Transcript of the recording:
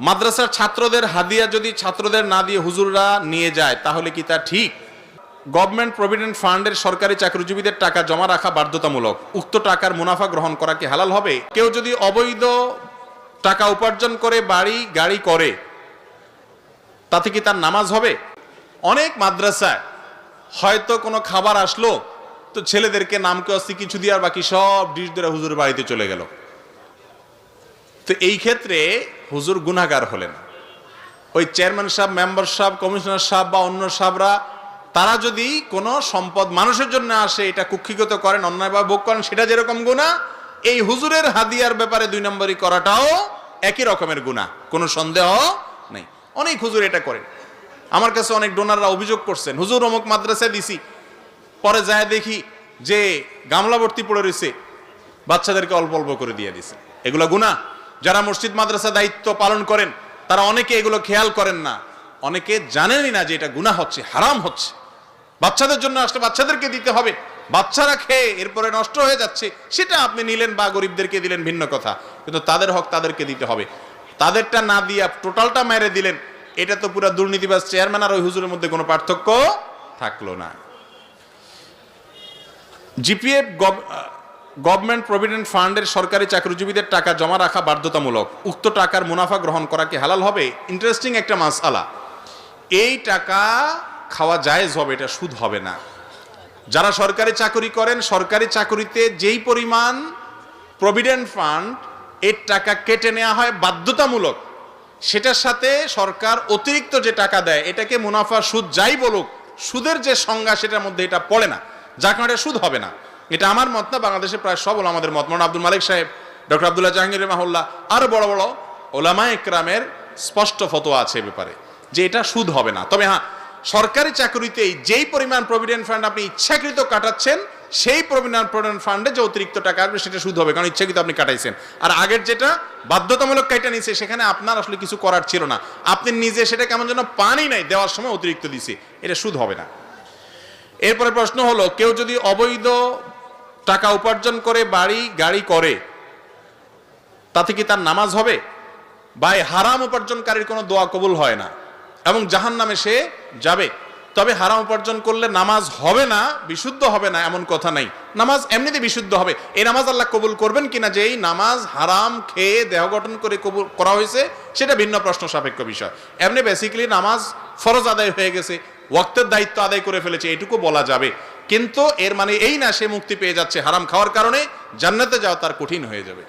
মাদ্রাসার ছাত্রদের হাদিয়া যদি ছাত্রদের না দিয়ে হুজুররা নিয়ে যায় তাহলে কি তা ঠিক? গভর্নমেন্ট প্রভিডেন্ট ফান্ডের সরকারি চাকরিজীবীদের টাকা জমা রাখা বাধ্যতামূলক। উক্ত টাকার মুনাফা গ্রহণ করা কি হালাল হবে? কেউ যদি অবৈধ টাকা উপার্জন করে বাড়ি গাড়ি করে তাতে কি তার নামাজ হবে? অনেক মাদ্রাসায় হয়তো কোনো খাবার আসলো তো ছেলেদেরকে নামকে অস্তি কিছু দিয়ে আর বাকি সব ডিশ ধরে হুজুর বাড়িতে চলে গেল। তো এই ক্ষেত্রে হুজুর গুনাহগার হলেন। ওই চেয়ারম্যান সাহেব, মেম্বার সাহেব, কমিশনার সাহেব বা অন্য সাহেবরা তারা যদি কোনো সম্পদ মানুষের জন্য আসে এটা কুক্ষিগত করেন, অন্যায়ভাবে ভোগ করেন, সেটা যেরকম গুনাহ, এই হুজুরের হাদিয়ার ব্যাপারে 2 নম্বরই করাটাও একই রকমের গুনাহ, কোনো সন্দেহ নেই। অনেক হুজুর এটা করেন। আমার কাছে অনেক ডোনাররা অভিযোগ করছেন, হুজুর অমুক মাদ্রাসায় দিছি, পরে যায় দেখি যে গামলা ভর্তি পড়ে রয়েছে, বাচ্চাদেরকে অল্প অল্প করে দিয়ে দিছে। এগুলো গুনাহ। যারা মসজিদ মাদ্রাসা দায়িত্ব পালন করেন তারা অনেকে এগুলো খেয়াল করেন না, অনেকে জানেনই না যে এটা গুনাহ হচ্ছে, হারাম হচ্ছে। বাচ্চাদের জন্য আসলে বাচ্চাদেরকে দিতে হবে, বাচ্চারা খেয়ে এরপরে নষ্ট হয়ে যাচ্ছে, সেটা আপনি নিলেন বা গরিবদেরকে দিলেন ভিন্ন কথা, কিন্তু তাদের হক তাদেরকে দিতে হবে। তাদেরটা না দিয়া টোটালটা মেরে দিলেন, এটা তো পুরো দুর্নীতিবাজ চেয়ারম্যান আর ওই হুজুরের মধ্যে কোনো পার্থক্য থাকলো না। জিপিএফ গভর্নমেন্ট প্রভিডেন্ট ফান্ডের সরকারি চাকরিজীবীদের টাকা জমা রাখা বাধ্যতামূলক। উক্ত টাকার মুনাফা গ্রহণ করা কি হালাল হবে? ইন্টারেস্টিং একটা মাসআলা। এই টাকা খাওয়া জায়েজ হবে, এটা সুদ হবে না। যারা সরকারি চাকরি করেন, সরকারি চাকরিতে যেই পরিমাণ প্রভিডেন্ট ফান্ড এর টাকা কেটে নেওয়া হয় বাধ্যতামূলক, সেটার সাথে সরকার অতিরিক্ত যে টাকা দেয় এটাকে মুনাফা সুদ যাই বলুক, সুদের যে সংজ্ঞা সেটার মধ্যে এটা পড়ে না, যার কারণে সুদ হবে না। এটা আমার মত না, বাংলাদেশে প্রায় সব ওলামাদের মত। মৌলানা আব্দুল মালিক সাহেব, ডক্টর আব্দুল্লাহ জাহাঙ্গীর রহমাহুল্লাহ, আরো বড় বড় ওলামা ইকরামের স্পষ্ট ফতোয়া আছে এ ব্যাপারে যে এটা সুদ হবে না। তবে হ্যাঁ, সরকারি চাকরিতেই যেই পরিমাণ প্রভিডেন্ট ফান্ড আপনি ইচ্ছাকৃত কাটাচ্ছেন, সেই প্রভিডেন্ট ফান্ডে যে অতিরিক্ত টাকা আসবে সেটা সুদ হবে, কারণ ইচ্ছাকৃত আপনি কাটাইছেন। আর আগের যেটা বাধ্যতামূলক কাইটা নিছে, সেখানে আপনার আসলে কিছু করার ছিল না, আপনি নিজে সেটা কেমন যেন পানি নাই, দেওয়ার সময় অতিরিক্ত দিছে, এটা সুদ হবে না। এরপরে প্রশ্ন হলো, কেউ যদি অবৈধ টাকা উপার্জন করে বাড়ি গাড়ি করে তাতে কি তার নামাজ হবে? ভাই, হারাম উপার্জনকারীর কোনো দোয়া কবুল হয় না এবং জাহান্নামে সে যাবে। তবে হারাম উপার্জন করলে নামাজ হবে না, বিশুদ্ধ হবে না এমন কথা নাই। নামাজ এমনিতে বিশুদ্ধ হবে। এই নামাজ আল্লাহ কবুল করবেন কিনা, যে এই নামাজ হারাম খেয়ে দেহ গঠন করে কবুল করা হয়েছে, সেটা ভিন্ন প্রশ্ন সাপেক্ষ বিষয়। এমনি বেসিক্যালি নামাজ ফরজ আদায় হয়ে গেছে, ওয়াক্তের দায়িত্ব আদায় করে ফেলেছে, এটুকু বলা যাবে। কিন্তু এর মানে এই না সে মুক্তি পেয়ে যাচ্ছে, হারাম খাওয়ার কারণে জান্নাতে যাওয়া তার কঠিন হয়ে যাবে।